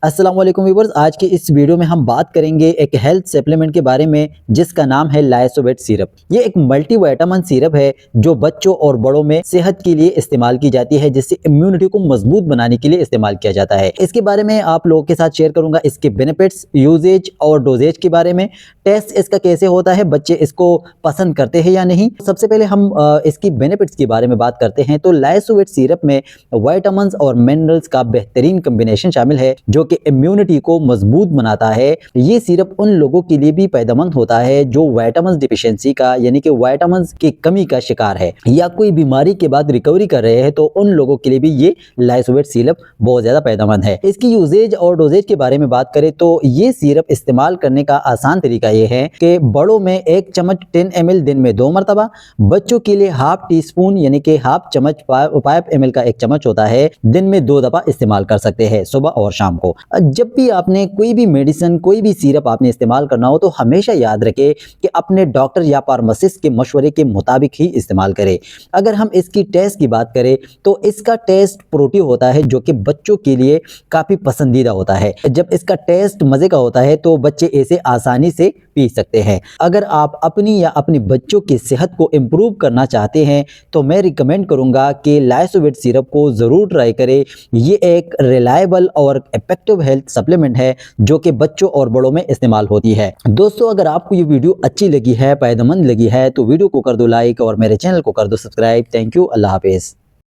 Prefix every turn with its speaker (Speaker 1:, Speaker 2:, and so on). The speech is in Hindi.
Speaker 1: अस्सलाम वालेकुम व्यूअर्स, आज के इस वीडियो में हम बात करेंगे एक हेल्थ सप्लीमेंट के बारे में जिसका नाम है लाइसोवेट सिरप। ये एक मल्टीविटामिन सिरप है जो बच्चों और बड़ों में सेहत के लिए इस्तेमाल की जाती है, जिससे इम्यूनिटी को मजबूत बनाने के लिए इस्तेमाल किया जाता है। इसके बारे में आप लोगों के साथ शेयर करूंगा, इसके बेनिफिट्स, यूजेज और डोजेज के बारे में। टेस्ट इसका कैसे होता है, बच्चे इसको पसंद करते हैं या नहीं। सबसे पहले हम इसकी बेनिफिट्स के बारे में बात करते हैं। तो लाइसोवेट सिरप में विटामिन और मिनरल्स का बेहतरीन कॉम्बिनेशन शामिल है जो कि इम्यूनिटी को मजबूत बनाता है। ये सिरप उन लोगों के लिए भी फायदेमंद होता है जो विटामिन डिफिशियंसी का यानी कि विटामिन की कमी का शिकार है या कोई बीमारी के बाद रिकवरी कर रहे हैं, तो उन लोगों के लिए भी ये लाइसोवेट सिरप बहुत ज्यादा फायदेमंद है। इसकी यूजेज और डोजेज के बारे में बात करें तो ये सिरप इस्तेमाल करने का आसान तरीका ये है कि बड़ों में 1 चम्मच 10 ml दिन में 2 मरतबा, बच्चों के लिए हाफ टी स्पून यानी कि हाफ चम्मच 5 ml का 1 चम्मच होता है, दिन में 2 दफा इस्तेमाल कर सकते हैं, सुबह और शाम को। जब भी आपने कोई भी मेडिसिन, कोई भी सिरप आपने इस्तेमाल करना हो तो हमेशा याद रखें कि अपने डॉक्टर या फार्मासिस्ट के मशवरे के मुताबिक ही इस्तेमाल करें। अगर हम इसकी टेस्ट की बात करें तो इसका टेस्ट फ्रूटी होता है जो कि बच्चों के लिए काफ़ी पसंदीदा होता है। जब इसका टेस्ट मज़े का होता है तो बच्चे इसे आसानी से पी सकते हैं। अगर आप अपनी या अपने बच्चों की सेहत को इम्प्रूव करना चाहते हैं तो मैं रिकमेंड करूंगा कि लाइसोवेट सिरप को ज़रूर ट्राई करें। ये एक रिलायबल और इफेक्टिव हेल्थ सप्लीमेंट है जो कि बच्चों और बड़ों में इस्तेमाल होती है। दोस्तों, अगर आपको ये वीडियो अच्छी लगी है, फायदेमंद लगी है तो वीडियो को कर दो लाइक और मेरे चैनल को कर दो सब्सक्राइब। Thank you. अल्लाह हाफिज़।